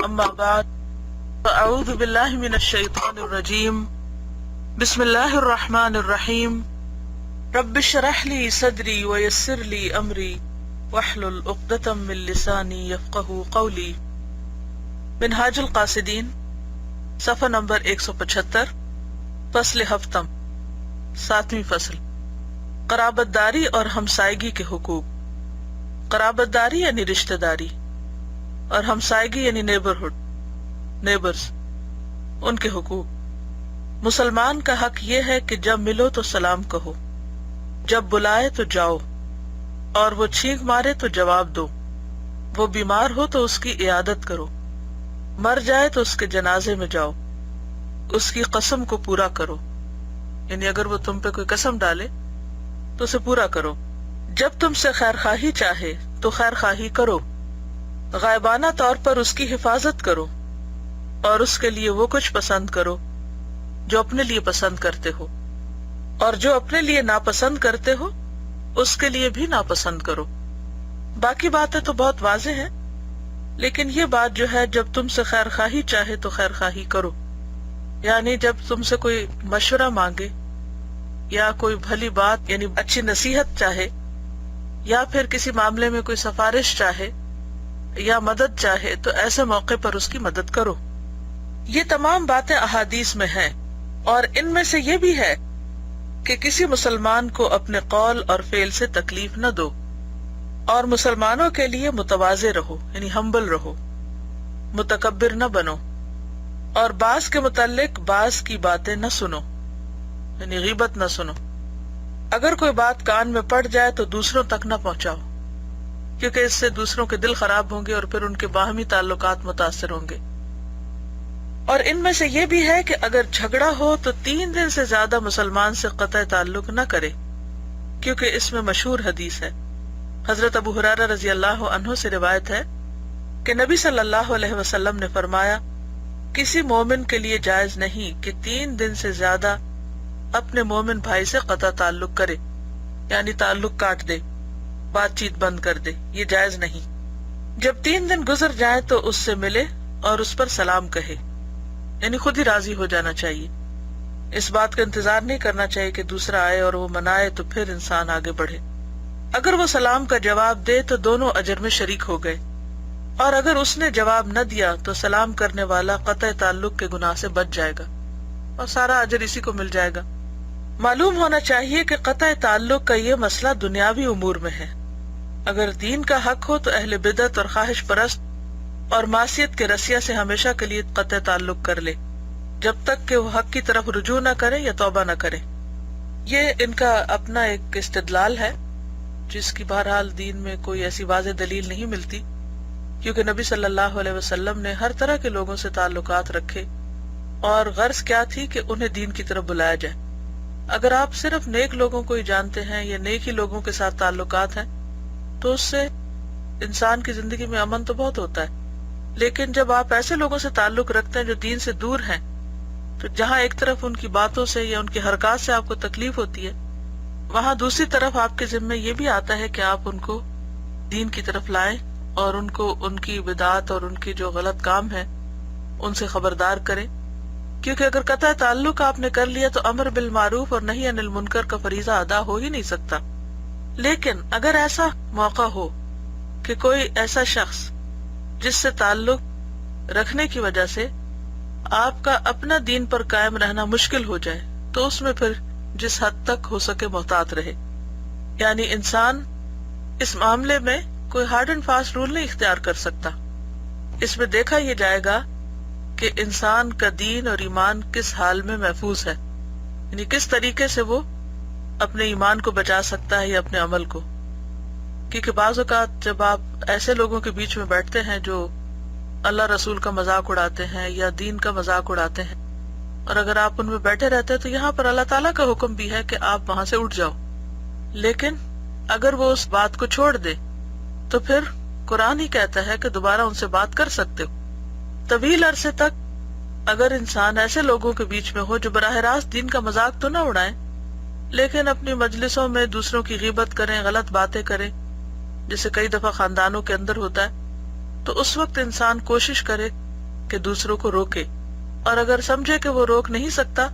اما بعد فاعوذ باللہ من الشیطان الرجیم بسم اللہ الرحمن الرحیم رب اشرح لی صدری ویسر لی امری واحلل عقدۃ من لسانی یفقہوا قولی۔ منہاج القاصدین صفحہ نمبر 175، فصل ہفتم، 7ویں فصل، قرابت داری اور ہمسائیگی کے حقوق۔ قرابت داری یعنی رشتہ داری اور ہمسائیگی یعنی نیبرز، ان کے حقوق۔ مسلمان کا حق یہ ہے کہ جب ملو تو سلام کہو، جب بلائے تو جاؤ، اور وہ چھینک مارے تو جواب دو، وہ بیمار ہو تو اس کی عیادت کرو، مر جائے تو اس کے جنازے میں جاؤ، اس کی قسم کو پورا کرو، یعنی اگر وہ تم پہ کوئی قسم ڈالے تو اسے پورا کرو۔ جب تم سے خیر خواہی چاہے تو خیر خواہی کرو، غائبانہ طور پر اس کی حفاظت کرو، اور اس کے لیے وہ کچھ پسند کرو جو اپنے لیے پسند کرتے ہو، اور جو اپنے لیے ناپسند کرتے ہو اس کے لیے بھی ناپسند کرو۔ باقی باتیں تو بہت واضح ہیں، لیکن یہ بات جو ہے جب تم سے خیر خواہی چاہے تو خیر خواہی کرو، یعنی جب تم سے کوئی مشورہ مانگے یا کوئی بھلی بات یعنی اچھی نصیحت چاہے، یا پھر کسی معاملے میں کوئی سفارش چاہے یا مدد چاہے تو ایسے موقع پر اس کی مدد کرو۔ یہ تمام باتیں احادیث میں ہیں، اور ان میں سے یہ بھی ہے کہ کسی مسلمان کو اپنے قول اور فعل سے تکلیف نہ دو، اور مسلمانوں کے لیے متواضع رہو یعنی ہمبل رہو، متکبر نہ بنو، اور بعض کے متعلق بعض کی باتیں نہ سنو یعنی غیبت نہ سنو۔ اگر کوئی بات کان میں پڑ جائے تو دوسروں تک نہ پہنچاؤ، کیونکہ اس سے دوسروں کے دل خراب ہوں گے اور پھر ان کے باہمی تعلقات متاثر ہوں گے۔ اور ان میں سے یہ بھی ہے کہ اگر جھگڑا ہو تو 3 دن سے زیادہ مسلمان سے قطع تعلق نہ کرے، کیونکہ اس میں مشہور حدیث ہے، حضرت ابو ہریرہ رضی اللہ عنہ سے روایت ہے کہ نبی صلی اللہ علیہ وسلم نے فرمایا، کسی مومن کے لیے جائز نہیں کہ 3 دن سے زیادہ اپنے مومن بھائی سے قطع تعلق کرے، یعنی تعلق کاٹ دے، بات چیت بند کر دے، یہ جائز نہیں۔ جب 3 دن گزر جائیں تو اس سے ملے اور اس پر سلام کہے، یعنی خود ہی راضی ہو جانا چاہیے، اس بات کا انتظار نہیں کرنا چاہیے کہ دوسرا آئے اور وہ منائے تو پھر انسان آگے بڑھے۔ اگر وہ سلام کا جواب دے تو دونوں اجر میں شریک ہو گئے، اور اگر اس نے جواب نہ دیا تو سلام کرنے والا قطع تعلق کے گناہ سے بچ جائے گا اور سارا اجر اسی کو مل جائے گا۔ معلوم ہونا چاہیے کہ قطع تعلق کا یہ مسئلہ دنیاوی امور میں ہے۔ اگر دین کا حق ہو تو اہل بدعت اور خواہش پرست اور معصیت کے رسیہ سے ہمیشہ کے لیے قطع تعلق کر لے، جب تک کہ وہ حق کی طرف رجوع نہ کرے یا توبہ نہ کرے۔ یہ ان کا اپنا ایک استدلال ہے، جس کی بہرحال دین میں کوئی ایسی واضح دلیل نہیں ملتی، کیونکہ نبی صلی اللہ علیہ وسلم نے ہر طرح کے لوگوں سے تعلقات رکھے، اور غرض کیا تھی کہ انہیں دین کی طرف بلایا جائے۔ اگر آپ صرف نیک لوگوں کو ہی جانتے ہیں یا نیک ہی لوگوں کے ساتھ تعلقات ہیں تو اس سے انسان کی زندگی میں امن تو بہت ہوتا ہے، لیکن جب آپ ایسے لوگوں سے تعلق رکھتے ہیں جو دین سے دور ہیں، تو جہاں ایک طرف ان کی باتوں سے یا ان کی حرکات سے آپ کو تکلیف ہوتی ہے، وہاں دوسری طرف آپ کے ذمہ یہ بھی آتا ہے کہ آپ ان کو دین کی طرف لائیں اور ان کو ان کی بدعات اور ان کی جو غلط کام ہے ان سے خبردار کریں، کیونکہ اگر قطع تعلق آپ نے کر لیا تو امر بالمعروف اور نہی عن المنکر کا فریضہ ادا ہو ہی نہیں سکتا۔ لیکن اگر ایسا موقع ہو کہ کوئی ایسا شخص جس سے تعلق رکھنے کی وجہ سے آپ کا اپنا دین پر قائم رہنا مشکل ہو جائے تو اس میں پھر جس حد تک ہو سکے محتاط رہے، یعنی انسان اس معاملے میں کوئی ہارڈ اینڈ فاسٹ رول نہیں اختیار کر سکتا۔ اس میں دیکھا یہ جائے گا کہ انسان کا دین اور ایمان کس حال میں محفوظ ہے، یعنی کس طریقے سے وہ اپنے ایمان کو بچا سکتا ہے یا اپنے عمل کو۔ کیونکہ بعض اوقات جب آپ ایسے لوگوں کے بیچ میں بیٹھتے ہیں جو اللہ رسول کا مذاق اڑاتے ہیں یا دین کا مذاق اڑاتے ہیں، اور اگر آپ ان میں بیٹھے رہتے ہیں تو یہاں پر اللہ تعالیٰ کا حکم بھی ہے کہ آپ وہاں سے اٹھ جاؤ، لیکن اگر وہ اس بات کو چھوڑ دے تو پھر قرآن ہی کہتا ہے کہ دوبارہ ان سے بات کر سکتے ہو۔ طویل عرصے تک اگر انسان ایسے لوگوں کے بیچ میں ہو جو براہ راست دین کا مذاق تو نہ اڑائیں لیکن اپنی مجلسوں میں دوسروں کی غیبت کریں، غلط باتیں کریں، جیسے کئی دفعہ خاندانوں کے اندر ہوتا ہے، تو اس وقت انسان کوشش کرے کہ دوسروں کو روکے، اور اگر سمجھے کہ وہ روک نہیں سکتا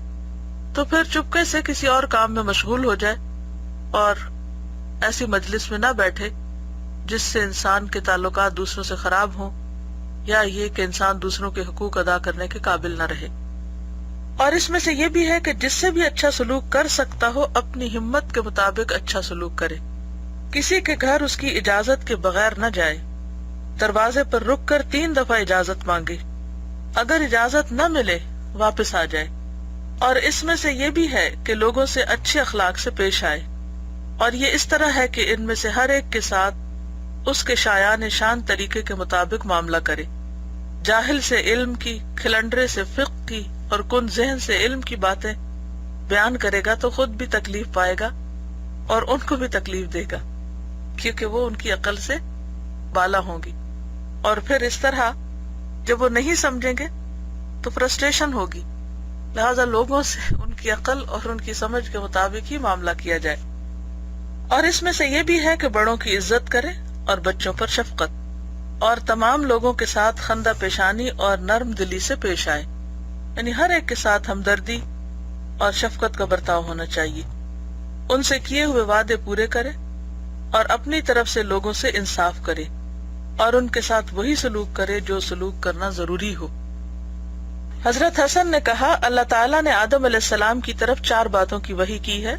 تو پھر چپکے سے کسی اور کام میں مشغول ہو جائے اور ایسی مجلس میں نہ بیٹھے جس سے انسان کے تعلقات دوسروں سے خراب ہوں، یا یہ کہ انسان دوسروں کے حقوق ادا کرنے کے قابل نہ رہے۔ اور اس میں سے یہ بھی ہے کہ جس سے بھی اچھا سلوک کر سکتا ہو اپنی ہمت کے مطابق اچھا سلوک کرے، کسی کے گھر اس کی اجازت کے بغیر نہ جائے، دروازے پر رک کر 3 دفعہ اجازت مانگے، اگر اجازت نہ ملے واپس آ جائے۔ اور اس میں سے یہ بھی ہے کہ لوگوں سے اچھے اخلاق سے پیش آئے، اور یہ اس طرح ہے کہ ان میں سے ہر ایک کے ساتھ اس کے شایان شان طریقے کے مطابق معاملہ کرے۔ جاہل سے علم کی، کھلنڈرے سے فقہ کی اور کن ذہن سے علم کی باتیں بیان کرے گا تو خود بھی تکلیف پائے گا اور ان کو بھی تکلیف دے گا، کیونکہ وہ ان کی عقل سے بالا ہوں گی، اور پھر اس طرح جب وہ نہیں سمجھیں گے تو فرسٹریشن ہوگی۔ لہذا لوگوں سے ان کی عقل اور ان کی سمجھ کے مطابق ہی معاملہ کیا جائے۔ اور اس میں سے یہ بھی ہے کہ بڑوں کی عزت کرے اور بچوں پر شفقت، اور تمام لوگوں کے ساتھ خندہ پیشانی اور نرم دلی سے پیش آئے، یعنی ہر ایک کے ساتھ ہمدردی اور شفقت کا برتاؤ ہونا چاہیے، ان سے کیے ہوئے وعدے پورے کرے اور اپنی طرف سے لوگوں سے انصاف کرے، اور ان کے ساتھ وہی سلوک کرے جو سلوک کرنا ضروری ہو۔ حضرت حسن نے کہا، اللہ تعالیٰ نے آدم علیہ السلام کی طرف 4 باتوں کی وحی کی ہے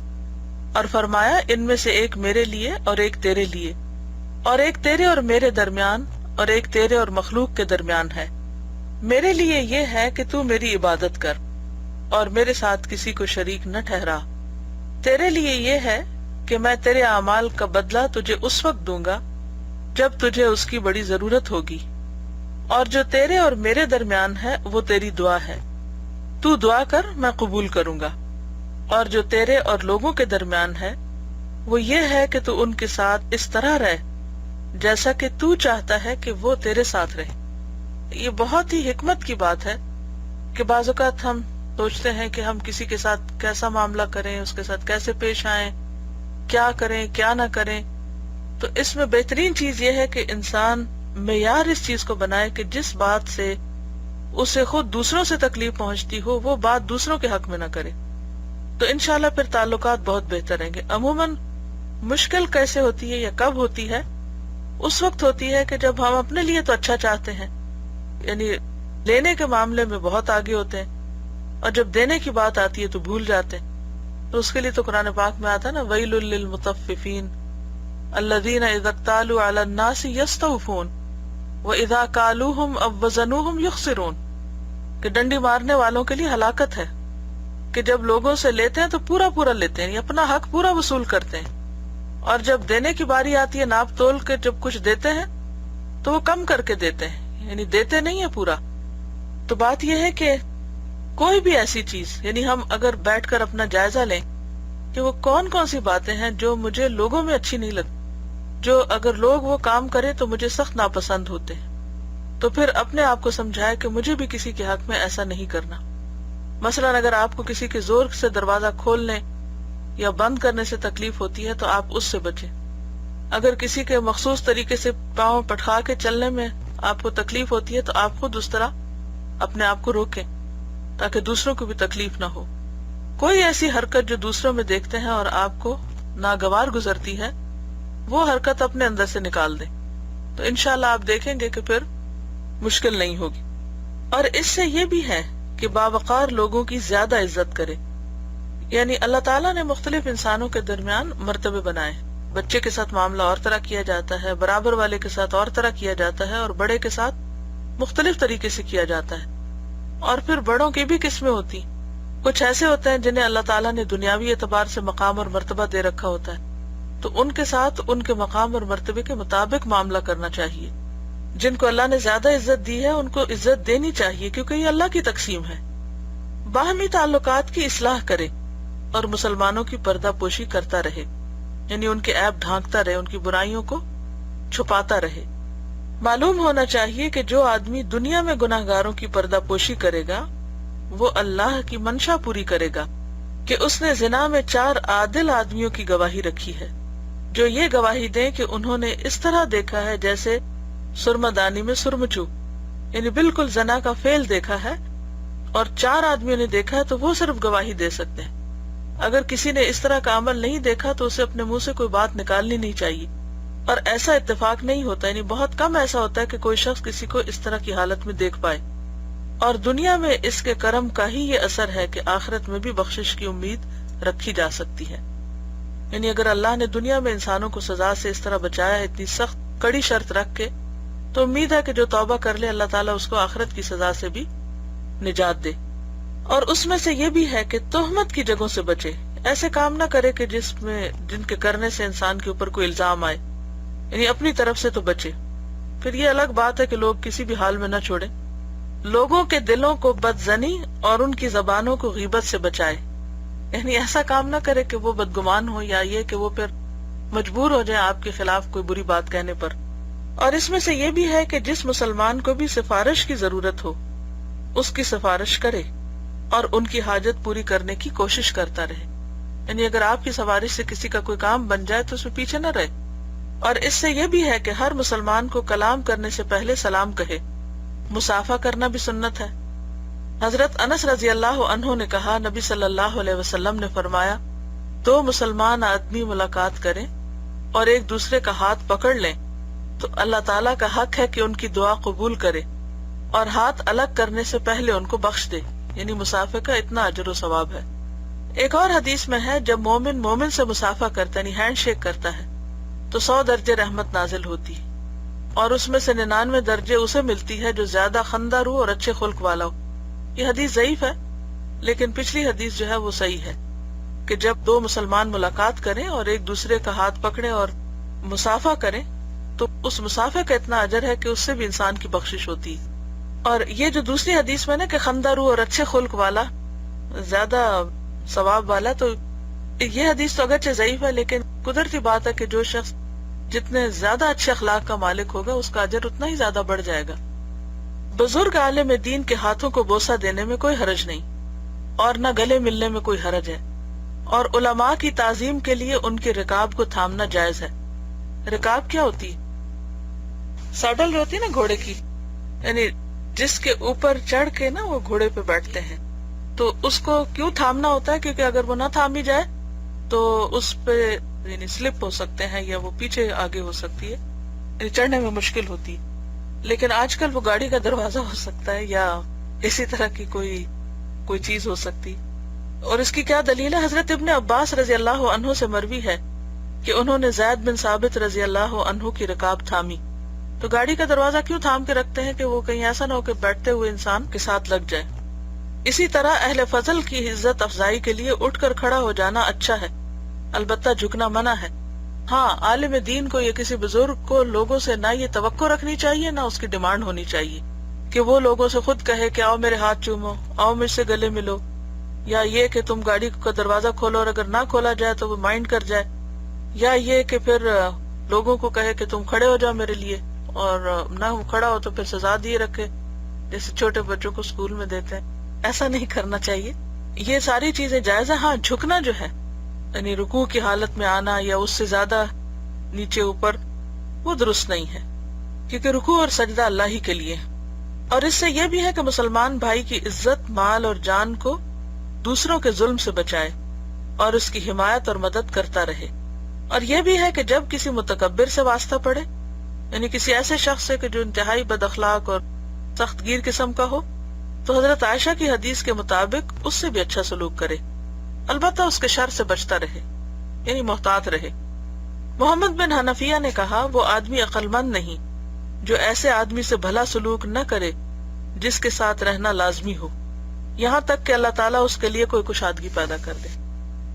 اور فرمایا ان میں سے ایک میرے لیے اور ایک تیرے لیے، اور ایک تیرے اور میرے درمیان، اور ایک تیرے اور مخلوق کے درمیان ہے۔ میرے لیے یہ ہے کہ تو میری عبادت کر اور میرے ساتھ کسی کو شریک نہ ٹھہرا۔ تیرے لیے یہ ہے کہ میں تیرے اعمال کا بدلہ تجھے اس وقت دوں گا جب تجھے اس کی بڑی ضرورت ہوگی، اور جو تیرے اور میرے درمیان ہے وہ تیری دعا ہے، تو دعا کر میں قبول کروں گا، اور جو تیرے اور لوگوں کے درمیان ہے وہ یہ ہے کہ تو ان کے ساتھ اس طرح رہ جیسا کہ تو چاہتا ہے کہ وہ تیرے ساتھ رہے۔ یہ بہت ہی حکمت کی بات ہے کہ بعض اوقات ہم سوچتے ہیں کہ ہم کسی کے ساتھ کیسا معاملہ کریں، اس کے ساتھ کیسے پیش آئیں، کیا کریں کیا نہ کریں۔ تو اس میں بہترین چیز یہ ہے کہ انسان معیار اس چیز کو بنائے کہ جس بات سے اسے خود دوسروں سے تکلیف پہنچتی ہو وہ بات دوسروں کے حق میں نہ کرے، تو انشاءاللہ پھر تعلقات بہت بہتر رہیں گے۔ عموماً مشکل کیسے ہوتی ہے یا کب ہوتی ہے؟ اس وقت ہوتی ہے کہ جب ہم اپنے لیے تو اچھا چاہتے ہیں، یعنی لینے کے معاملے میں بہت آگے ہوتے ہیں، اور جب دینے کی بات آتی ہے تو بھول جاتے ہیں۔ تو اس کے لیے تو قرآن پاک میں آتا ہے نا، وَيْلٌ لِّلْمُطَفِّفِينَ الَّذِينَ إِذَا اكْتَالُوا عَلَى النَّاسِ يَسْتَوْفُونَ وَإِذَا كَالُوهُمْ أَوْ وَّزَنُوهُمْ يُخْسِرُونَ، کہ ڈنڈی مارنے والوں کے لیے ہلاکت ہے کہ جب لوگوں سے لیتے ہیں تو پورا پورا لیتے ہیں، یعنی اپنا حق پورا وصول کرتے ہیں، اور جب دینے کی باری آتی ہے ناپ تول کے جب کچھ دیتے ہیں تو وہ کم کر کے دیتے ہیں، یعنی دیتے نہیں ہیں پورا۔ تو بات یہ ہے کہ کوئی بھی ایسی چیز، یعنی ہم اگر بیٹھ کر اپنا جائزہ لیں کہ وہ کون کون سی باتیں ہیں جو مجھے لوگوں میں اچھی نہیں لگتی، جو اگر لوگ وہ کام کریں تو مجھے سخت ناپسند ہوتے ہیں، تو پھر اپنے آپ کو سمجھائے کہ مجھے بھی کسی کے حق میں ایسا نہیں کرنا۔ مثلا اگر آپ کو کسی کے زور سے دروازہ کھولنے یا بند کرنے سے تکلیف ہوتی ہے تو آپ اس سے بچیں۔ اگر کسی کے مخصوص طریقے سے پاؤں پٹخا کے چلنے میں آپ کو تکلیف ہوتی ہے تو آپ خود اس طرح اپنے آپ کو روکیں تاکہ دوسروں کو بھی تکلیف نہ ہو۔ کوئی ایسی حرکت جو دوسروں میں دیکھتے ہیں اور آپ کو ناگوار گزرتی ہے وہ حرکت اپنے اندر سے نکال دیں، تو انشاءاللہ آپ دیکھیں گے کہ پھر مشکل نہیں ہوگی۔ اور اس سے یہ بھی ہے کہ باوقار لوگوں کی زیادہ عزت کرے، یعنی اللہ تعالیٰ نے مختلف انسانوں کے درمیان مرتبے بنائے، بچے کے ساتھ معاملہ اور طرح کیا جاتا ہے، برابر والے کے ساتھ اور طرح کیا جاتا ہے، اور بڑے کے ساتھ مختلف طریقے سے کیا جاتا ہے۔ اور پھر بڑوں کی بھی قسمیں ہوتی، کچھ ایسے ہوتے ہیں جنہیں اللہ تعالیٰ نے دنیاوی اعتبار سے مقام اور مرتبہ دے رکھا ہوتا ہے، تو ان کے ساتھ ان کے مقام اور مرتبے کے مطابق معاملہ کرنا چاہیے۔ جن کو اللہ نے زیادہ عزت دی ہے ان کو عزت دینی چاہیے، کیونکہ یہ اللہ کی تقسیم ہے۔ باہمی تعلقات کی اصلاح کرے اور مسلمانوں کی پردہ پوشی کرتا رہے، یعنی ان کے عیب ڈھانکتا رہے، ان کی برائیوں کو چھپاتا رہے۔ معلوم ہونا چاہیے کہ جو آدمی دنیا میں گناہگاروں کی پردہ پوشی کرے گا وہ اللہ کی منشا پوری کرے گا کہ اس نے زنا میں 4 عادل آدمیوں کی گواہی رکھی ہے، جو یہ گواہی دیں کہ انہوں نے اس طرح دیکھا ہے جیسے سرمہ دانی میں سرمچو، یعنی بالکل زنا کا فعل دیکھا ہے اور 4 آدمیوں نے دیکھا ہے تو وہ صرف گواہی دے سکتے ہیں. اگر کسی نے اس طرح کا عمل نہیں دیکھا تو اسے اپنے منہ سے کوئی بات نکالنی نہیں چاہیے. اور ایسا اتفاق نہیں ہوتا، یعنی بہت کم ایسا ہوتا ہے کہ کوئی شخص کسی کو اس طرح کی حالت میں دیکھ پائے. اور دنیا میں اس کے کرم کا ہی یہ اثر ہے کہ آخرت میں بھی بخشش کی امید رکھی جا سکتی ہے. یعنی اگر اللہ نے دنیا میں انسانوں کو سزا سے اس طرح بچایا ہے اتنی سخت کڑی شرط رکھ کے، تو امید ہے کہ جو توبہ کر لے اللہ تعالیٰ اس کو آخرت کی سزا سے بھی نجات دے. اور اس میں سے یہ بھی ہے کہ تہمت کی جگہوں سے بچے. ایسے کام نہ کرے کہ جن کے کرنے سے انسان کے اوپر کوئی الزام آئے، یعنی اپنی طرف سے تو بچے. پھر یہ الگ بات ہے کہ لوگ کسی بھی حال میں نہ چھوڑیں. لوگوں کے دلوں کو بدظنی اور ان کی زبانوں کو غیبت سے بچائے. یعنی ایسا کام نہ کرے کہ وہ بدگمان ہو، یا یہ کہ وہ پھر مجبور ہو جائے آپ کے خلاف کوئی بری بات کہنے پر. اور اس میں سے یہ بھی ہے کہ جس مسلمان کو بھی سفارش کی ضرورت ہو اس کی سفارش کرے اور ان کی حاجت پوری کرنے کی کوشش کرتا رہے. یعنی اگر آپ کی سفارش سے کسی کا کوئی کام بن جائے تو اس میں پیچھے نہ رہے. اور اس سے یہ بھی ہے کہ ہر مسلمان کو کلام کرنے سے پہلے سلام کہے. مصافحہ کرنا بھی سنت ہے. حضرت انس رضی اللہ عنہ نے کہا، نبی صلی اللہ علیہ وسلم نے فرمایا، 2 مسلمان آدمی ملاقات کریں اور ایک دوسرے کا ہاتھ پکڑ لیں تو اللہ تعالیٰ کا حق ہے کہ ان کی دعا قبول کرے اور ہاتھ الگ کرنے سے پہلے ان کو بخش دے. یعنی مصافحہ کا اتنا اجر و ثواب ہے. ایک اور حدیث میں ہے، جب مومن مومن سے مصافحہ کرتا ہے، یعنی ہینڈ شیک کرتا ہے، تو 100 درجے رحمت نازل ہوتی ہے، اور اس میں سے 99 درجے اسے ملتی ہے جو زیادہ خندہ رو اور اچھے خلق والا ہو. یہ حدیث ضعیف ہے، لیکن پچھلی حدیث جو ہے وہ صحیح ہے کہ جب 2 مسلمان ملاقات کریں اور ایک دوسرے کا ہاتھ پکڑیں اور مصافحہ کریں تو اس مصافحے کا اتنا اجر ہے کہ اس سے بھی انسان کی بخشش ہوتی ہے. اور یہ جو دوسری حدیث میں نا کہ خندہ رو اور اچھے خلق والا زیادہ ثواب والا، تو یہ حدیث تو اگرچہ ضعیف ہے، لیکن قدرتی بات ہے کہ جو شخص جتنے زیادہ اچھے اخلاق کا مالک ہوگا اس کا اجر اتنا ہی زیادہ بڑھ جائے گا. بزرگ عالم دین کے ہاتھوں کو بوسہ دینے میں کوئی حرج نہیں، اور نہ گلے ملنے میں کوئی حرج ہے. اور علماء کی تعظیم کے لیے ان کے رکاب کو تھامنا جائز ہے. رکاب کیا ہوتی ہے؟ سیڈل جو ہوتی ہے نا گھوڑے کی، یعنی جس کے اوپر چڑھ کے نا وہ گھوڑے پہ بیٹھتے ہیں، تو اس کو کیوں تھامنا ہوتا ہے؟ کیونکہ اگر وہ نہ تھامی جائے تو اس پہ یعنی سلپ ہو سکتے ہیں، یا وہ پیچھے آگے ہو سکتی ہے، یعنی چڑھنے میں مشکل ہوتی ہے. لیکن آج کل وہ گاڑی کا دروازہ ہو سکتا ہے یا اسی طرح کی کوئی چیز ہو سکتی. اور اس کی کیا دلیل ہے؟ حضرت ابن عباس رضی اللہ عنہ سے مروی ہے کہ انہوں نے زید بن ثابت رضی اللہ عنہ کی رکاب تھامی. تو گاڑی کا دروازہ کیوں تھام کے رکھتے ہیں؟ کہ وہ کہیں ایسا نہ ہو کہ بیٹھتے ہوئے انسان کے ساتھ لگ جائے. اسی طرح اہل فضل کی عزت افزائی کے لیے اٹھ کر کھڑا ہو جانا اچھا ہے، البتہ جھکنا منع ہے. ہاں، عالم دین کو یا کسی بزرگ کو لوگوں سے نہ یہ توقع رکھنی چاہیے نہ اس کی ڈیمانڈ ہونی چاہیے کہ وہ لوگوں سے خود کہے کہ آؤ میرے ہاتھ چومو، آؤ مجھ سے گلے ملو، یا یہ کہ تم گاڑی کا دروازہ کھولو اور اگر نہ کھولا جائے تو وہ مائنڈ کر جائے، یا یہ کہ پھر لوگوں کو کہے کہ تم کھڑے ہو جاؤ میرے لیے، اور نہ کھڑا ہو تو پھر سزا دیے رکھے جیسے چھوٹے بچوں کو اسکول میں دیتے ہیں. ایسا نہیں کرنا چاہیے. یہ ساری چیزیں جائز ہیں. ہاں، جھکنا جو ہے یعنی رکوع کی حالت میں آنا یا اس سے زیادہ نیچے اوپر، وہ درست نہیں ہے، کیونکہ رکوع اور سجدہ اللہ ہی کے لیے. اور اس سے یہ بھی ہے کہ مسلمان بھائی کی عزت، مال اور جان کو دوسروں کے ظلم سے بچائے اور اس کی حمایت اور مدد کرتا رہے. اور یہ بھی ہے کہ جب کسی متکبر سے واسطہ پڑے، یعنی کسی ایسے شخص سے کہ جو انتہائی بد اخلاق اور سخت گیر قسم کا ہو، تو حضرت عائشہ کی حدیث کے مطابق اس سے بھی اچھا سلوک کرے، البتہ اس کے شر سے بچتا رہے، یعنی محتاط رہے. محمد بن حنفیہ نے کہا، وہ آدمی عقل مند نہیں جو ایسے آدمی سے بھلا سلوک نہ کرے جس کے ساتھ رہنا لازمی ہو، یہاں تک کہ اللہ تعالیٰ اس کے لیے کوئی کشادگی پیدا کر دے.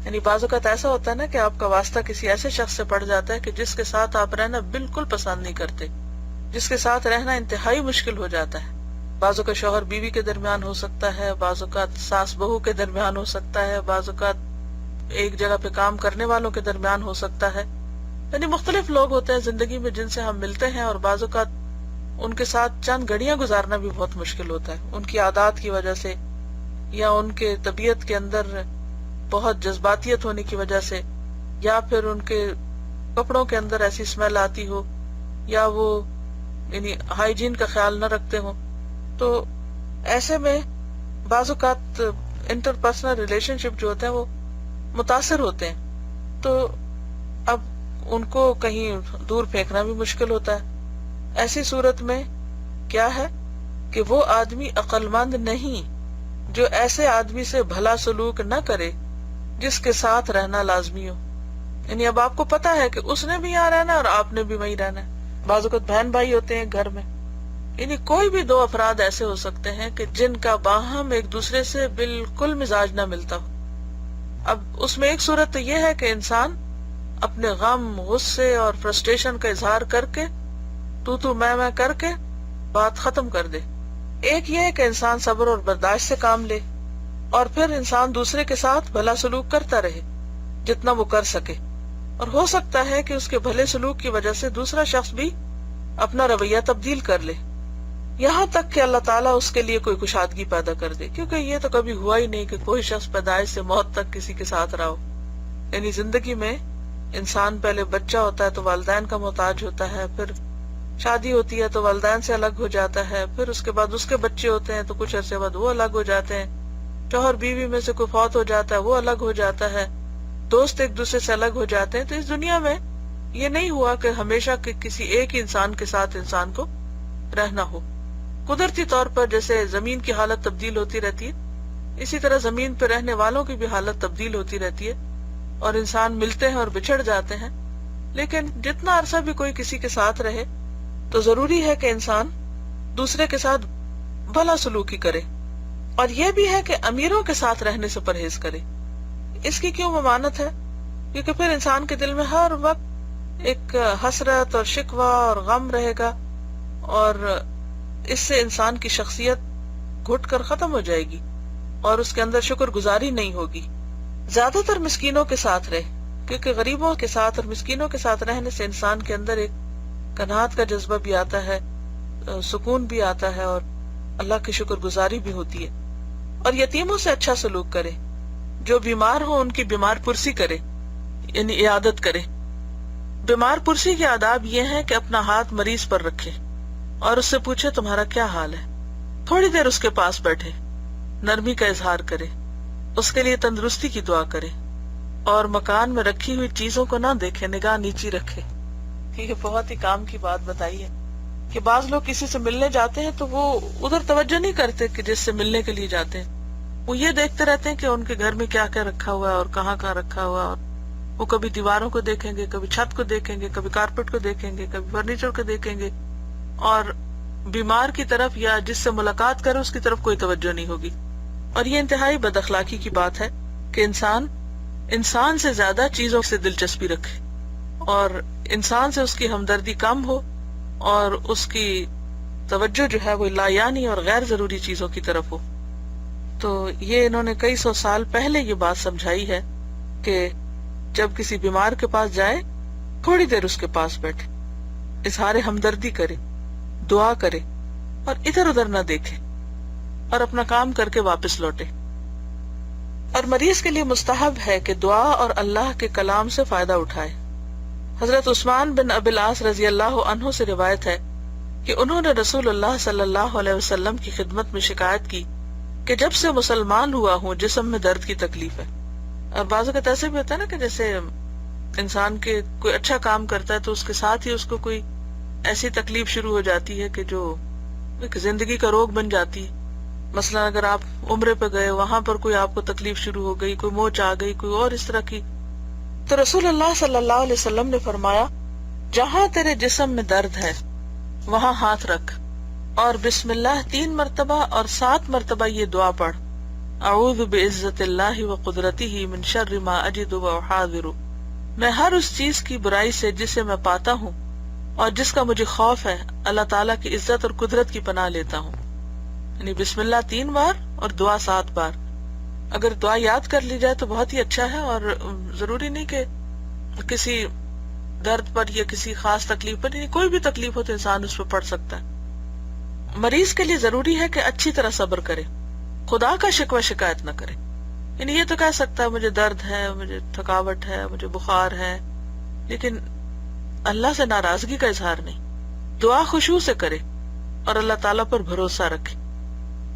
یعنی بعض اوقات ایسا ہوتا ہے نا کہ آپ کا واسطہ کسی ایسے شخص سے پڑ جاتا ہے کہ جس کے ساتھ آپ رہنا بالکل پسند نہیں کرتے، جس کے ساتھ رہنا انتہائی مشکل ہو جاتا ہے. بعض اوقات شوہر بیوی کے درمیان ہو سکتا ہے، بعض اوقات ساس بہو کے درمیان ہو سکتا ہے، بعض اوقات ایک جگہ پہ کام کرنے والوں کے درمیان ہو سکتا ہے. یعنی مختلف لوگ ہوتے ہیں زندگی میں جن سے ہم ملتے ہیں، اور بعض اوقات ان کے ساتھ چند گھڑیاں گزارنا بھی بہت مشکل ہوتا ہے، ان کی عادات کی وجہ سے، یا ان کے طبیعت کے اندر بہت جذباتیت ہونے کی وجہ سے، یا پھر ان کے کپڑوں کے اندر ایسی اسمیل آتی ہو، یا وہ یعنی ہائیجین کا خیال نہ رکھتے ہوں، تو ایسے میں بعض اوقات انٹر پرسنل ریلیشن شپ جو ہوتے ہیں وہ متاثر ہوتے ہیں، تو اب ان کو کہیں دور پھینکنا بھی مشکل ہوتا ہے۔ ایسی صورت میں کیا ہے کہ وہ آدمی عقل مند نہیں جو ایسے آدمی سے بھلا سلوک نہ کرے جس کے ساتھ رہنا لازمی ہو۔ یعنی اب آپ کو پتا ہے کہ اس نے بھی یہاں رہنا ہے اور آپ نے بھی وہیں رہنا ہے۔ بعض اوقات بہن بھائی ہوتے ہیں گھر میں، یعنی کوئی بھی دو افراد ایسے ہو سکتے ہیں کہ جن کا باہم ایک دوسرے سے بالکل مزاج نہ ملتا ہو۔ اب اس میں ایک صورت تو یہ ہے کہ انسان اپنے غم، غصے اور فرسٹریشن کا اظہار کر کے تو میں کر کے بات ختم کر دے۔ ایک یہ ہے کہ انسان صبر اور برداشت سے کام لے، اور پھر انسان دوسرے کے ساتھ بھلا سلوک کرتا رہے جتنا وہ کر سکے، اور ہو سکتا ہے کہ اس کے بھلے سلوک کی وجہ سے دوسرا شخص بھی اپنا رویہ تبدیل کر لے، یہاں تک کہ اللہ تعالیٰ اس کے لیے کوئی کشادگی پیدا کر دے، کیونکہ یہ تو کبھی ہوا ہی نہیں کہ کوئی شخص پیدائش سے موت تک کسی کے ساتھ رہا ہو۔ یعنی زندگی میں انسان پہلے بچہ ہوتا ہے تو والدین کا محتاج ہوتا ہے، پھر شادی ہوتی ہے تو والدین سے الگ ہو جاتا ہے، پھر اس کے بعد اس کے بچے ہوتے ہیں تو کچھ عرصے بعد وہ الگ ہو جاتے ہیں، شوہر بیوی میں سے کوئی فوت ہو جاتا ہے وہ الگ ہو جاتا ہے، دوست ایک دوسرے سے الگ ہو جاتے ہیں۔ تو اس دنیا میں یہ نہیں ہوا کہ ہمیشہ کہ کسی ایک انسان کے ساتھ انسان کو رہنا ہو۔ قدرتی طور پر جیسے زمین کی حالت تبدیل ہوتی رہتی ہے، اسی طرح زمین پہ رہنے والوں کی بھی حالت تبدیل ہوتی رہتی ہے، اور انسان ملتے ہیں اور بچھڑ جاتے ہیں، لیکن جتنا عرصہ بھی کوئی کسی کے ساتھ رہے تو ضروری ہے کہ انسان دوسرے کے ساتھ بھلا سلوکی کرے، اور یہ بھی ہے کہ امیروں کے ساتھ رہنے سے پرہیز کرے۔ اس کی کیوں ممانت ہے؟ کیونکہ پھر انسان کے دل میں ہر وقت ایک حسرت اور شکوہ اور غم رہے گا، اور اس سے انسان کی شخصیت گھٹ کر ختم ہو جائے گی اور اس کے اندر شکر گزاری نہیں ہوگی۔ زیادہ تر مسکینوں کے ساتھ رہے، کیونکہ غریبوں کے ساتھ اور مسکینوں کے ساتھ رہنے سے انسان کے اندر ایک قناعت کا جذبہ بھی آتا ہے، سکون بھی آتا ہے، اور اللہ کی شکر گزاری بھی ہوتی ہے۔ اور یتیموں سے اچھا سلوک کرے، جو بیمار ہو ان کی بیمار پرسی کرے، یعنی عیادت کرے۔ بیمار پرسی کے آداب یہ ہیں کہ اپنا ہاتھ مریض پر رکھے اور اس سے پوچھے تمہارا کیا حال ہے، تھوڑی دیر اس کے پاس بیٹھے، نرمی کا اظہار کرے، اس کے لیے تندرستی کی دعا کرے، اور مکان میں رکھی ہوئی چیزوں کو نہ دیکھے، نگاہ نیچی رکھے۔ یہ بہت ہی کام کی بات بتائی ہے کہ بعض لوگ کسی سے ملنے جاتے ہیں تو وہ ادھر توجہ نہیں کرتے کہ جس سے ملنے کے لیے جاتے ہیں، وہ یہ دیکھتے رہتے ہیں کہ ان کے گھر میں کیا کیا رکھا ہوا ہے اور کہاں کہاں رکھا ہوا ہے، اور وہ کبھی دیواروں کو دیکھیں گے، کبھی چھت کو دیکھیں گے، کبھی کارپیٹ کو دیکھیں گے، کبھی فرنیچر کو دیکھیں گے، اور بیمار کی طرف یا جس سے ملاقات کرے اس کی طرف کوئی توجہ نہیں ہوگی۔ اور یہ انتہائی بد اخلاقی کی بات ہے کہ انسان سے زیادہ چیزوں سے دلچسپی رکھے، اور انسان سے اس کی ہمدردی کم ہو، اور اس کی توجہ جو ہے وہ لا یعنی اور غیر ضروری چیزوں کی طرف ہو۔ تو یہ انہوں نے کئی سو سال پہلے یہ بات سمجھائی ہے کہ جب کسی بیمار کے پاس جائے تھوڑی دیر اس کے پاس بیٹھے، اظہار ہمدردی کرے، دعا کرے، اور ادھر ادھر نہ دیکھے، اور اپنا کام کر کے واپس لوٹے۔ اور مریض کے لیے مستحب ہے کہ دعا اور اللہ کے کلام سے فائدہ اٹھائے۔ حضرت عثمان بن ابی العاص رضی اللہ عنہ سے روایت ہے کہ انہوں نے رسول اللہ صلی اللہ علیہ وسلم کی خدمت میں شکایت کی کہ جب سے مسلمان ہوا ہوں جسم میں درد کی تکلیف ہے۔ اور بعض اوقات ایسے بھی ہوتا ہے نا کہ جیسے انسان کے کوئی اچھا کام کرتا ہے تو اس کے ساتھ ہی اس کو کوئی ایسی تکلیف شروع ہو جاتی ہے کہ جو ایک زندگی کا روگ بن جاتی ہے۔ مثلا اگر آپ عمرے پہ گئے، وہاں پر کوئی آپ کو تکلیف شروع ہو گئی، کوئی موچ آ گئی، کوئی اور اس طرح کی، تو رسول اللہ صلی اللہ علیہ وسلم نے فرمایا جہاں تیرے جسم میں درد ہے وہاں ہاتھ رکھ اور بسم اللہ 3 مرتبہ اور 7 مرتبہ یہ دعا پڑھ، اعوذ بعزت اللہ وقدرتہ من شر ما اجد واحاذر، میں ہر اس چیز کی برائی سے جسے میں پاتا ہوں اور جس کا مجھے خوف ہے اللہ تعالیٰ کی عزت اور قدرت کی پناہ لیتا ہوں۔ یعنی بسم اللہ 3 بار اور دعا 7 بار۔ اگر دعا یاد کر لی جائے تو بہت ہی اچھا ہے، اور ضروری نہیں کہ کسی درد پر یا کسی خاص تکلیف پر، یعنی کوئی بھی تکلیف ہو تو انسان اس پہ پڑھ سکتا ہے۔ مریض کے لیے ضروری ہے کہ اچھی طرح صبر کرے، خدا کا شکوہ شکایت نہ کرے۔ یعنی یہ تو کہہ سکتا ہے مجھے درد ہے، مجھے تھکاوٹ ہے، مجھے بخار ہے، لیکن اللہ سے ناراضگی کا اظہار نہیں، دعا خشوع سے کرے اور اللہ تعالیٰ پر بھروسہ رکھے۔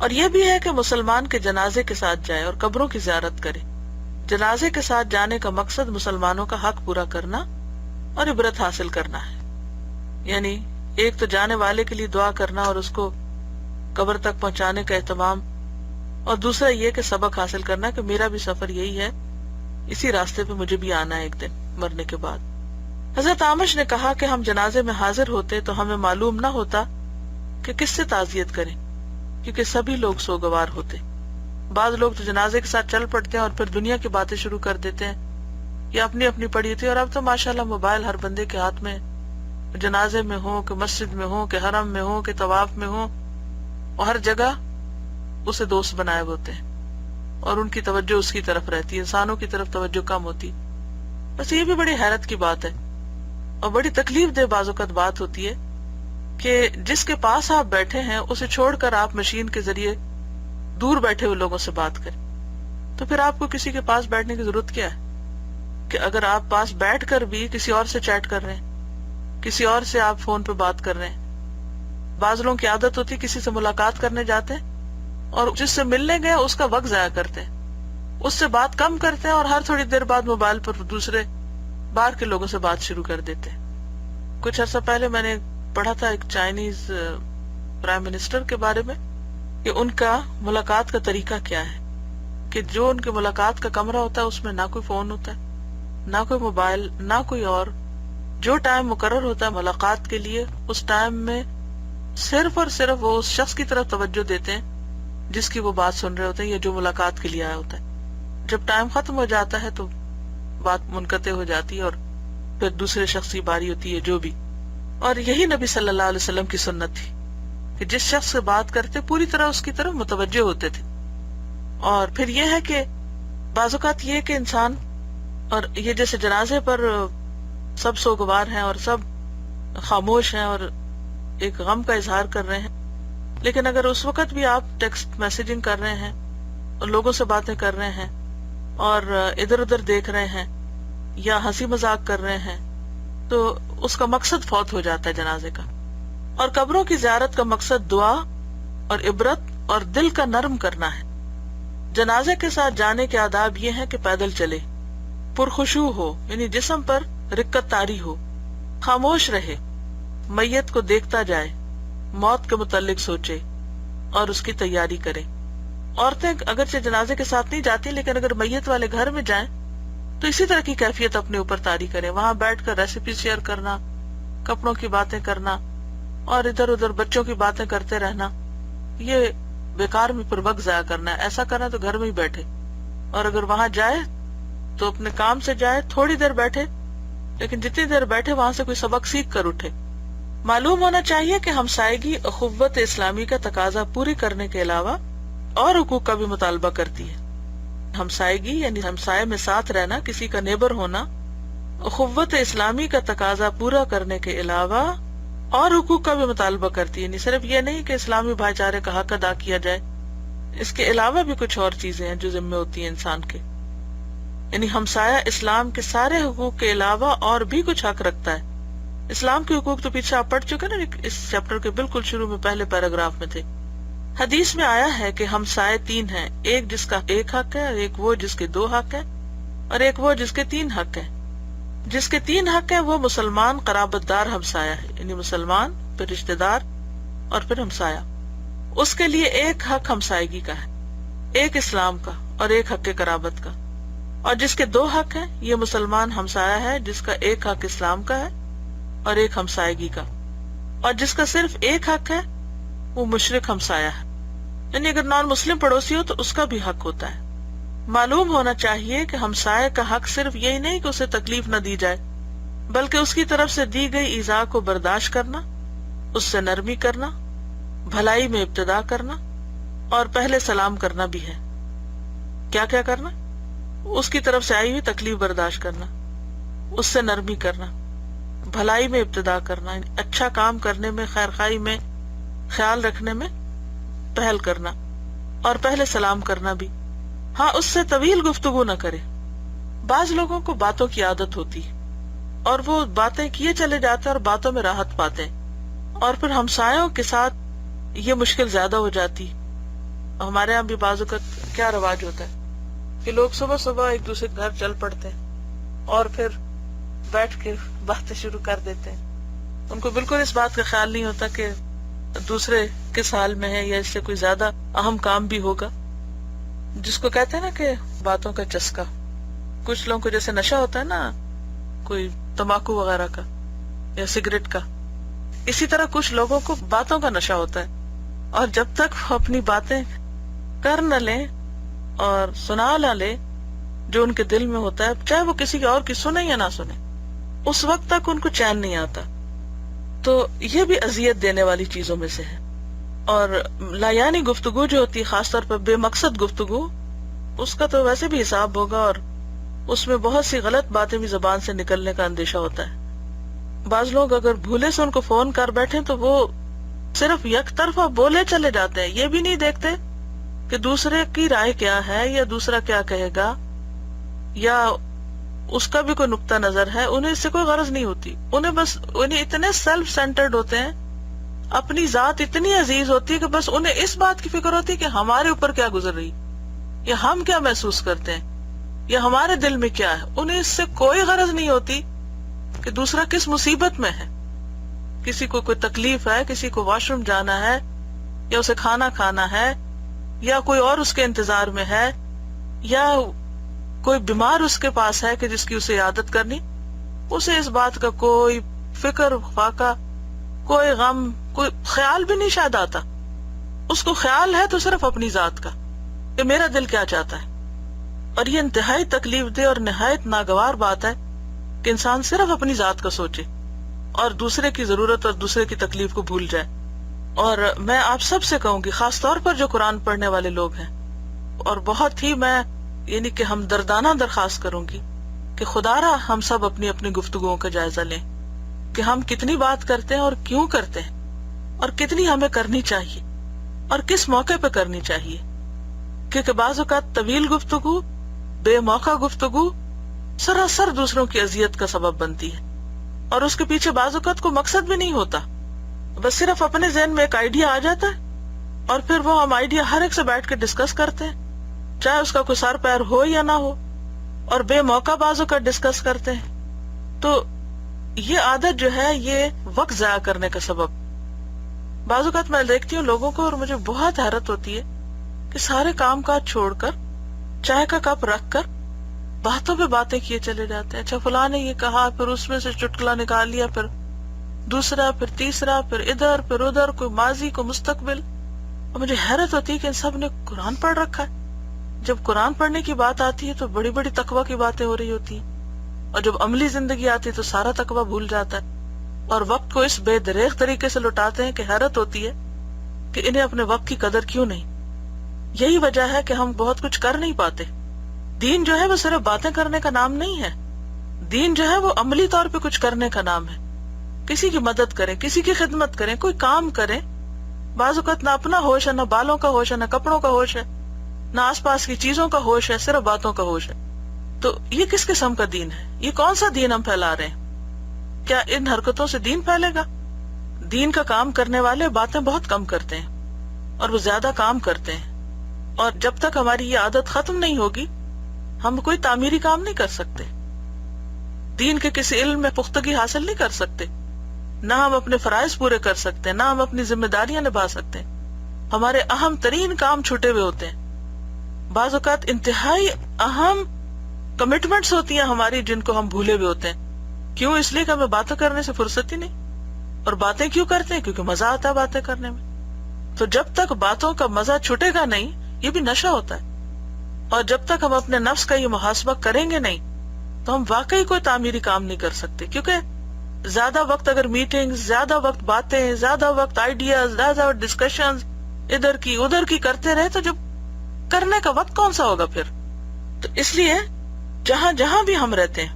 اور یہ بھی ہے کہ مسلمان کے جنازے کے ساتھ جائے اور قبروں کی زیارت کرے. جنازے کے ساتھ جانے کا مقصد مسلمانوں کا حق پورا کرنا اور عبرت حاصل کرنا ہے. یعنی ایک تو جانے والے کے لیے دعا کرنا اور اس کو قبر تک پہنچانے کا اہتمام، اور دوسرا یہ کہ سبق حاصل کرنا کہ میرا بھی سفر یہی ہے، اسی راستے پہ مجھے بھی آنا ہے ایک دن مرنے کے بعد. حضرت اعمش نے کہا کہ ہم جنازے میں حاضر ہوتے تو ہمیں معلوم نہ ہوتا کہ کس سے تعزیت کریں، کیونکہ سبھی لوگ سوگوار ہوتے. بعض لوگ تو جنازے کے ساتھ چل پڑتے ہیں اور پھر دنیا کی باتیں شروع کر دیتے ہیں یا اپنی اپنی پڑی ہوتی ہے. اور اب تو ماشاءاللہ موبائل ہر بندے کے ہاتھ میں، جنازے میں ہو کہ مسجد میں ہو کہ حرم میں ہو کہ طواف میں ہو، اور ہر جگہ اسے دوست بنائے ہوتے ہیں اور ان کی توجہ اس کی طرف رہتی ہے، انسانوں کی طرف توجہ کم ہوتی. بس یہ بھی بڑی حیرت کی بات ہے اور بڑی تکلیف دہ بعض اوقات بات ہوتی ہے کہ جس کے پاس آپ بیٹھے ہیں اسے چھوڑ کر آپ مشین کے ذریعے دور بیٹھے ہوئے لوگوں سے بات کریں. تو پھر آپ کو کسی کے پاس بیٹھنے کی ضرورت کیا ہے کہ اگر آپ پاس بیٹھ کر بھی کسی اور سے چیٹ کر رہے ہیں، کسی اور سے آپ فون پہ بات کر رہے ہیں. بعض لوگوں کی عادت ہوتی ہے کسی سے ملاقات کرنے جاتے ہیں اور جس سے ملنے گئے اس کا وقت ضائع کرتے ہیں، اس سے بات کم کرتے ہیں اور ہر تھوڑی دیر بعد موبائل پر دوسرے باہر کے لوگوں سے بات شروع کر دیتے ہیں. کچھ عرصہ پہلے میں نے پڑھا تھا ایک چائنیز پرائم منسٹر کے بارے میں کہ ان کا ملاقات کا طریقہ کیا ہے، کہ جو ان کے ملاقات کا کمرہ ہوتا ہے اس میں نہ کوئی فون ہوتا ہے، نہ کوئی موبائل، نہ کوئی اور. جو ٹائم مقرر ہوتا ہے ملاقات کے لیے اس ٹائم میں صرف اور صرف وہ اس شخص کی طرف توجہ دیتے ہیں جس کی وہ بات سن رہے ہوتے ہیں یا جو ملاقات کے لیے آیا ہوتا ہے. جب ٹائم ختم ہو جاتا ہے تو بات منقطع ہو جاتی ہے اور پھر دوسرے شخص کی باری ہوتی ہے جو بھی. اور یہی نبی صلی اللہ علیہ وسلم کی سنت تھی کہ جس شخص سے بات کرتے پوری طرح اس کی طرف متوجہ ہوتے تھے. اور پھر یہ ہے کہ بعض اوقات یہ کہ انسان، اور یہ جیسے جنازے پر سب سوگوار ہیں اور سب خاموش ہیں اور ایک غم کا اظہار کر رہے ہیں، لیکن اگر اس وقت بھی آپ ٹیکسٹ میسیجنگ کر رہے ہیں اور لوگوں سے باتیں کر رہے ہیں اور ادھر ادھر دیکھ رہے ہیں یا ہنسی مذاق کر رہے ہیں تو اس کا مقصد فوت ہو جاتا ہے جنازے کا. اور قبروں کی زیارت کا مقصد دعا اور عبرت اور دل کا نرم کرنا ہے. جنازے کے ساتھ جانے کے آداب یہ ہیں کہ پیدل چلے، پرخشوع ہو یعنی جسم پر رقت طاری ہو، خاموش رہے، میت کو دیکھتا جائے، موت کے متعلق سوچے اور اس کی تیاری کرے. عورتیں اگرچہ جنازے کے ساتھ نہیں جاتی لیکن اگر میت والے گھر میں جائیں تو اسی طرح کی کیفیت اپنے اوپر طاری کریں. وہاں بیٹھ کر ریسیپی شیئر کرنا، کپڑوں کی باتیں کرنا اور ادھر ادھر بچوں کی باتیں کرتے رہنا، یہ بیکار میں پر وقت ضائع کرنا ہے. ایسا کرنا تو گھر میں ہی بیٹھے، اور اگر وہاں جائے تو اپنے کام سے جائے، تھوڑی دیر بیٹھے لیکن جتنی دیر بیٹھے وہاں سے کوئی سبق سیکھ کر اٹھے. معلوم ہونا چاہیے کہ ہمسائیگی اخوت اسلامی کا تقاضا پوری کرنے کے علاوہ اور حقوق کا بھی مطالبہ کرتی ہے. ہمسائیگی یعنی ہمسائے میں ساتھ رہنا، کسی کا نیبر ہونا، اخوت اسلامی کا تقاضا پورا کرنے کے علاوہ اور حقوق کا بھی مطالبہ کرتی ہے. یعنی صرف یہ نہیں کہ اسلامی بھائی چارے کا حق ادا کیا جائے، اس کے علاوہ بھی کچھ اور چیزیں ہیں جو ذمہ ہوتی ہیں انسان کے. یعنی ہمسایہ اسلام کے سارے حقوق کے علاوہ اور بھی کچھ حق رکھتا ہے. اسلام کے حقوق تو پیچھے آپ پڑھ چکے نا، اس چیپٹر کے بالکل شروع میں پہلے پیراگراف میں تھے. حدیث میں آیا ہے کہ ہمسائے تین ہیں، ایک جس کا ایک حق ہے، ایک وہ جس کے دو حق ہیں، اور ایک وہ جس کے تین حق ہیں. جس کے تین حق ہیں وہ مسلمان قرابت دار ہمسایہ ہے، یعنی مسلمان، پھر رشتہ دار اور پھر ہمسایہ. اس کے لیے ایک حق ہمسائیگی کا ہے، ایک اسلام کا اور ایک حق قرابت کا. اور جس کے دو حق ہیں یہ مسلمان ہمسایہ ہے جس کا ایک حق اسلام کا ہے اور ایک ہمسائیگی کا. اور جس کا صرف ایک حق ہے وہ مشرک ہمسایہ ہے، یعنی اگر نان مسلم پڑوسی ہو تو اس کا بھی حق ہوتا ہے. معلوم ہونا چاہیے کہ ہمسائے کا حق صرف یہی نہیں کہ اسے تکلیف نہ دی جائے، بلکہ اس کی طرف سے دی گئی ایذا کو برداشت کرنا، اس سے نرمی کرنا، بھلائی میں ابتدا کرنا اور پہلے سلام کرنا بھی ہے. کیا کیا کرنا؟ اس کی طرف سے آئی ہوئی تکلیف برداشت کرنا، اس سے نرمی کرنا، بھلائی میں ابتدا کرنا، اچھا کام کرنے میں، خیر خواہی میں، خیال رکھنے میں پہل کرنا اور پہلے سلام کرنا بھی. ہاں، اس سے طویل گفتگو نہ کرے. بعض لوگوں کو باتوں کی عادت ہوتی ہے اور وہ باتیں کیے چلے جاتے ہیں اور باتوں میں راحت پاتے ہیں، اور پھر ہمسایوں کے ساتھ یہ مشکل زیادہ ہو جاتی ہمارے یہاں بھی بعض اوقات کیا رواج ہوتا ہے کہ لوگ صبح صبح ایک دوسرے کے گھر چل پڑتے ہیں اور پھر بیٹھ کے باتیں شروع کر دیتے ہیں. ان کو بالکل اس بات کا خیال نہیں ہوتا کہ دوسرے کس حال میں ہے یا اس سے کوئی زیادہ اہم کام بھی ہوگا. جس کو کہتے ہیں نا کہ باتوں کا چسکا. کچھ لوگوں کو جیسے نشہ ہوتا ہے نا کوئی تمباکو وغیرہ کا یا سگریٹ کا، اسی طرح کچھ لوگوں کو باتوں کا نشہ ہوتا ہے، اور جب تک وہ اپنی باتیں کر نہ لیں اور سنا نہ لیں جو ان کے دل میں ہوتا ہے، چاہے وہ کسی اور کی سنے یا نہ سنے، اس وقت تک ان کو چین نہیں آتا. تو یہ بھی اذیت دینے والی چیزوں میں سے ہے. اور لایانی گفتگو جو ہوتی ہے، خاص طور پر بے مقصد گفتگو، اس کا تو ویسے بھی حساب ہوگا، اور اس میں بہت سی غلط باتیں بھی زبان سے نکلنے کا اندیشہ ہوتا ہے. بعض لوگ اگر بھولے سے ان کو فون کر بیٹھے تو وہ صرف یک طرفہ بولے چلے جاتے ہیں، یہ بھی نہیں دیکھتے کہ دوسرے کی رائے کیا ہے یا دوسرا کیا کہے گا یا اس کا بھی کوئی نقطہ نظر ہے. انہیں اس سے کوئی غرض نہیں ہوتی. انہیں اتنے سیلف سینٹرڈ ہوتے ہیں، اپنی ذات اتنی عزیز ہوتی ہے کہ بس انہیں اس بات کی فکر ہوتی ہے کہ ہمارے اوپر کیا گزر رہی یا ہم کیا محسوس کرتے ہیں یا ہمارے دل میں کیا ہے. انہیں اس سے کوئی غرض نہیں ہوتی کہ دوسرا کس مصیبت میں ہے. کسی کو کوئی تکلیف ہے، کسی کو واش روم جانا ہے یا اسے کھانا کھانا ہے یا کوئی اور اس کے انتظار میں ہے یا کوئی بیمار اس کے پاس ہے کہ جس کی اسے عادت کرنی، اسے اس بات کا کوئی فکر فاقہ، کوئی غم، کوئی خیال بھی نہیں شاید آتا. اس کو خیال ہے تو صرف اپنی ذات کا کہ میرا دل کیا چاہتا ہے. اور یہ انتہائی تکلیف دہ اور نہایت ناگوار بات ہے کہ انسان صرف اپنی ذات کا سوچے اور دوسرے کی ضرورت اور دوسرے کی تکلیف کو بھول جائے. اور میں آپ سب سے کہوں گی، خاص طور پر جو قرآن پڑھنے والے لوگ ہیں، اور بہت ہی میں یعنی کہ ہم دردانہ درخواست کروں گی کہ خدا را ہم سب اپنی اپنی گفتگوؤں کا جائزہ لیں کہ ہم کتنی بات کرتے ہیں اور کیوں کرتے ہیں، اور کتنی ہمیں کرنی چاہیے اور کس موقع پہ کرنی چاہیے. کیونکہ بعض اوقات طویل گفتگو، بے موقع گفتگو سراسر دوسروں کی اذیت کا سبب بنتی ہے، اور اس کے پیچھے بعض اوقات کوئی مقصد بھی نہیں ہوتا. بس صرف اپنے ذہن میں ایک آئیڈیا آ جاتا ہے اور پھر وہ ہم آئیڈیا ہر ایک سے بیٹھ کے ڈسکس کرتے ہیں، چاہے اس کا کوئی سر پیر ہو یا نہ ہو، اور بے موقع بعض اوقات ڈسکس کرتے ہیں. تو یہ عادت جو ہے یہ وقت ضائع کرنے کا سبب. بعض اوقات میں دیکھتی ہوں لوگوں کو اور مجھے بہت حیرت ہوتی ہے کہ سارے کام کاج چھوڑ کر چائے کا کپ رکھ کر باتوں پہ باتیں کیے چلے جاتے ہیں. اچھا فلاں نے یہ کہا، پھر اس میں سے چٹکلا نکال لیا، پھر دوسرا، پھر تیسرا، پھر ادھر پھر ادھر، کوئی ماضی کو مستقبل. اور مجھے حیرت ہوتی ہے کہ ان سب نے قرآن پڑھ رکھا ہے. جب قرآن پڑھنے کی بات آتی ہے تو بڑی بڑی تقویٰ کی باتیں ہو رہی ہوتی ہیں، اور جب عملی زندگی آتی ہے تو سارا تقویٰ بھول جاتا ہے، اور وقت کو اس بے دریغ طریقے سے لوٹاتے ہیں کہ حیرت ہوتی ہے کہ انہیں اپنے وقت کی قدر کیوں نہیں. یہی وجہ ہے کہ ہم بہت کچھ کر نہیں پاتے. دین جو ہے وہ صرف باتیں کرنے کا نام نہیں ہے. دین جو ہے وہ عملی طور پہ کچھ کرنے کا نام ہے. کسی کی مدد کریں، کسی کی خدمت کریں، کوئی کام کریں. بعض اوقات نہ اپنا ہوش ہے، نہ بالوں کا ہوش ہے، نہ کپڑوں کا ہوش ہے، نہ آس پاس کی چیزوں کا ہوش ہے، صرف باتوں کا ہوش ہے. تو یہ کس قسم کا دین ہے؟ یہ کون سا دین ہم پھیلا رہے ہیں؟ کیا ان حرکتوں سے دین پھیلے گا؟ دین کا کام کرنے والے باتیں بہت کم کرتے ہیں اور وہ زیادہ کام کرتے ہیں. اور جب تک ہماری یہ عادت ختم نہیں ہوگی ہم کوئی تعمیری کام نہیں کر سکتے، دین کے کسی علم میں پختگی حاصل نہیں کر سکتے، نہ ہم اپنے فرائض پورے کر سکتے، نہ ہم اپنی ذمہ داریاں نبھا سکتے. ہمارے اہم ترین کام چھوٹے ہوئے ہوتے ہیں. بعض اوقات انتہائی اہم کمٹمنٹس ہوتی ہیں ہماری جن کو ہم بھولے ہوئے ہوتے ہیں. کیوں؟ اس لیے کہ ہمیں باتیں کرنے سے فرصت ہی نہیں. اور باتیں کیوں کرتے ہیں؟ کیونکہ مزہ آتا ہے باتیں کرنے میں. تو جب تک باتوں کا مزہ چھٹے گا نہیں، یہ بھی نشہ ہوتا ہے. اور جب تک ہم اپنے نفس کا یہ محاسبہ کریں گے نہیں تو ہم واقعی کوئی تعمیری کام نہیں کر سکتے. کیونکہ زیادہ وقت اگر میٹنگ، زیادہ وقت باتیں، زیادہ وقت آئیڈیاز، زیادہ وقت ڈسکشنز ادھر کی ادھر کی کرتے رہے تو جب کرنے کا وقت کون سا ہوگا پھر؟ تو اس لیے جہاں جہاں بھی ہم رہتے ہیں،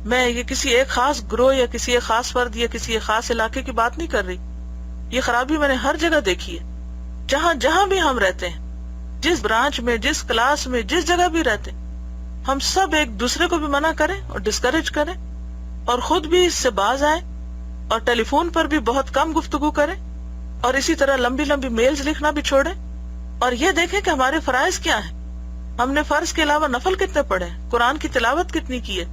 میں یہ کسی ایک خاص گروہ یا کسی ایک خاص فرد یا کسی ایک خاص علاقے کی بات نہیں کر رہی. یہ خرابی میں نے ہر جگہ دیکھی ہے. جہاں جہاں بھی ہم رہتے ہیں، جس برانچ میں، جس کلاس میں، جس جگہ بھی رہتے ہیں، ہم سب ایک دوسرے کو بھی منع کریں اور ڈسکریج کریں اور خود بھی اس سے باز آئیں اور ٹیلی فون پر بھی بہت کم گفتگو کریں اور اسی طرح لمبی لمبی میلز لکھنا بھی چھوڑیں اور یہ دیکھیں کہ ہمارے فرائض کیا ہیں. ہم نے فرض کے علاوہ نفل کتنے پڑھے, قرآن کی تلاوت کتنی کی ہے,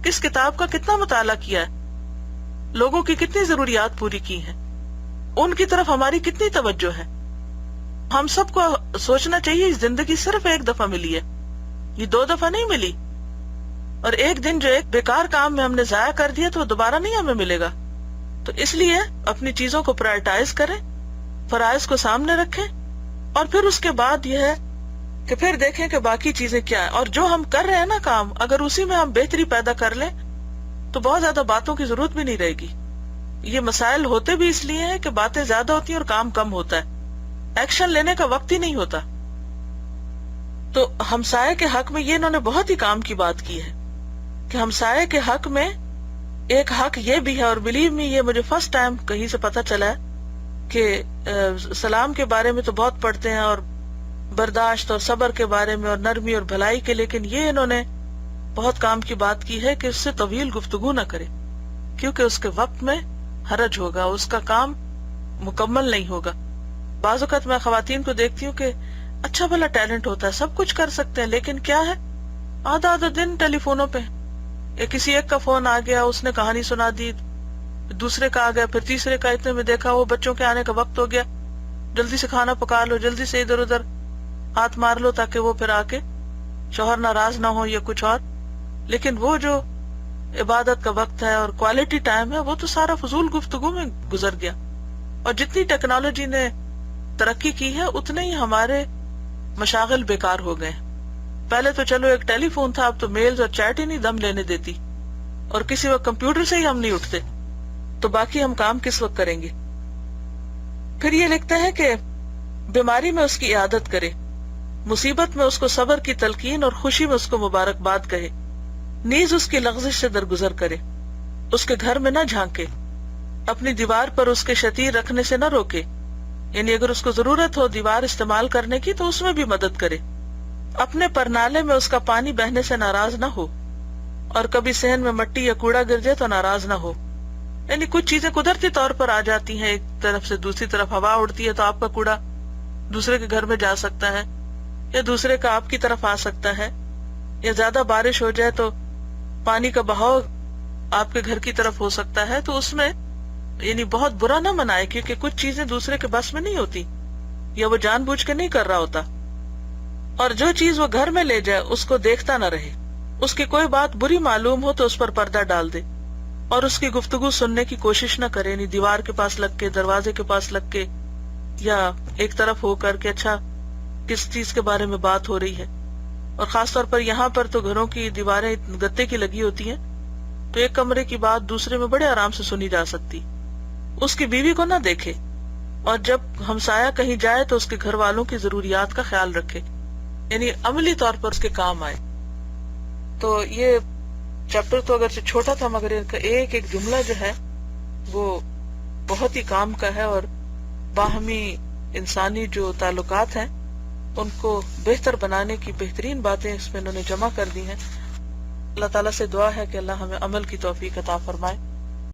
کس کتاب کا کتنا مطالعہ کیا ہے, لوگوں کی کتنی ضروریات پوری کی ہیں, ان کی طرف ہماری کتنی توجہ ہے. ہم سب کو سوچنا چاہیے زندگی صرف ایک دفعہ ملی ہے, یہ 2 دفعہ نہیں ملی, اور ایک دن جو ایک بیکار کام میں ہم نے ضائع کر دیا تو وہ دوبارہ نہیں ہمیں ملے گا. تو اس لیے اپنی چیزوں کو پرائرٹائز کریں, فرائض کو سامنے رکھیں, اور پھر اس کے بعد یہ ہے کہ پھر دیکھیں کہ باقی چیزیں کیا ہیں. اور جو ہم کر رہے ہیں نا کام, اگر اسی میں ہم بہتری پیدا کر لیں تو بہت زیادہ باتوں کی ضرورت بھی نہیں رہے گی. یہ مسائل ہوتے بھی اس لیے ہیں کہ باتیں زیادہ ہوتی ہیں اور کام کم ہوتا ہے, ایکشن لینے کا وقت ہی نہیں ہوتا. تو ہمسائے کے حق میں یہ انہوں نے بہت ہی کام کی بات کی ہے کہ ہمسائے کے حق میں ایک حق یہ بھی ہے, اور بلیو می یہ مجھے فرسٹ ٹائم کہیں سے پتا چلا ہے کہ سلام کے بارے میں تو بہت پڑھتے ہیں اور برداشت اور صبر کے بارے میں اور نرمی اور بھلائی کے, لیکن یہ انہوں نے بہت کام کی بات کی ہے کہ اس سے طویل گفتگو نہ کرے, کیونکہ اس کے وقت میں حرج ہوگا, اس کا کام مکمل نہیں ہوگا. بعض اوقات میں خواتین کو دیکھتی ہوں کہ اچھا بھلا ٹیلنٹ ہوتا ہے, سب کچھ کر سکتے ہیں, لیکن کیا ہے آدھا دن ٹیلی فونوں پہ, کسی ایک کا فون آ گیا, اس نے کہانی سنا دی, دوسرے کا آ گیا, پھر تیسرے کا, اتنے میں دیکھا وہ بچوں کے آنے کا وقت ہو گیا, جلدی سے کھانا پکا لو, جلدی سے ادھر ادھر ہاتھ مار لو تاکہ وہ پھر آ کے شوہر ناراض نہ ہو یا کچھ اور. لیکن وہ جو عبادت کا وقت ہے اور کوالٹی ٹائم ہے وہ تو سارا فضول گفتگو میں گزر گیا. اور جتنی ٹیکنالوجی نے ترقی کی ہے اتنے ہی ہمارے مشاغل بیکار ہو گئے. پہلے تو چلو ایک ٹیلی فون تھا, اب تو میلز اور چیٹ ہی نہیں دم لینے دیتی, اور کسی وقت کمپیوٹر سے ہی ہم نہیں اٹھتے, تو باقی ہم کام کس وقت کریں گے. پھر یہ لکھتے ہیں کہ بیماری میں اس کی عیادت کرے, مصیبت میں اس کو صبر کی تلقین اور خوشی میں اس کو مبارکباد کہے, نیز اس کی لغزش سے درگزر کرے, اس کے گھر میں نہ جھانکے, اپنی دیوار پر اس کے شتیر رکھنے سے نہ روکے, یعنی اگر اس کو ضرورت ہو دیوار استعمال کرنے کی تو اس میں بھی مدد کرے, اپنے پرنالے میں اس کا پانی بہنے سے ناراض نہ ہو, اور کبھی صحن میں مٹی یا کوڑا گر جائے تو ناراض نہ ہو. یعنی کچھ چیزیں قدرتی طور پر آ جاتی ہیں, ایک طرف سے دوسری طرف ہوا اڑتی ہے تو آپ کا کوڑا دوسرے کے گھر میں جا سکتا ہے, یا دوسرے کا آپ کی طرف آ سکتا ہے, یا زیادہ بارش ہو جائے تو پانی کا بہاؤ آپ کے گھر کی طرف ہو سکتا ہے. تو اس میں یعنی بہت برا نہ منائے, کیونکہ کچھ چیزیں دوسرے کے بس میں نہیں ہوتی, یا وہ جان بوجھ کے نہیں کر رہا ہوتا. اور جو چیز وہ گھر میں لے جائے اس کو دیکھتا نہ رہے, اس کی کوئی بات بری معلوم ہو تو اس پر پردہ ڈال دے, اور اس کی گفتگو سننے کی کوشش نہ کرے, یعنی دیوار کے پاس لگ کے, دروازے کے پاس لگ کے, یا ایک طرف ہو کر کے اچھا کس چیز کے بارے میں بات ہو رہی ہے. اور خاص طور پر یہاں پر تو گھروں کی دیواریں گتے کی لگی ہوتی ہیں, تو ایک کمرے کی بات دوسرے میں بڑے آرام سے سنی جا سکتی. اس کی بیوی کو نہ دیکھے, اور جب ہمسایہ کہیں جائے تو اس کے گھر والوں کی ضروریات کا خیال رکھے, یعنی عملی طور پر اس کے کام آئے. تو یہ چیپٹر تو اگرچہ چھوٹا تھا مگر ایک ایک جملہ جو ہے وہ بہت ہی کام کا ہے, اور باہمی انسانی جو تعلقات ہیں ان کو بہتر بنانے کی بہترین باتیں اس میں انہوں نے جمع کر دی ہیں. اللہ تعالیٰ سے دعا ہے کہ اللہ ہمیں عمل کی توفیق عطا فرمائے.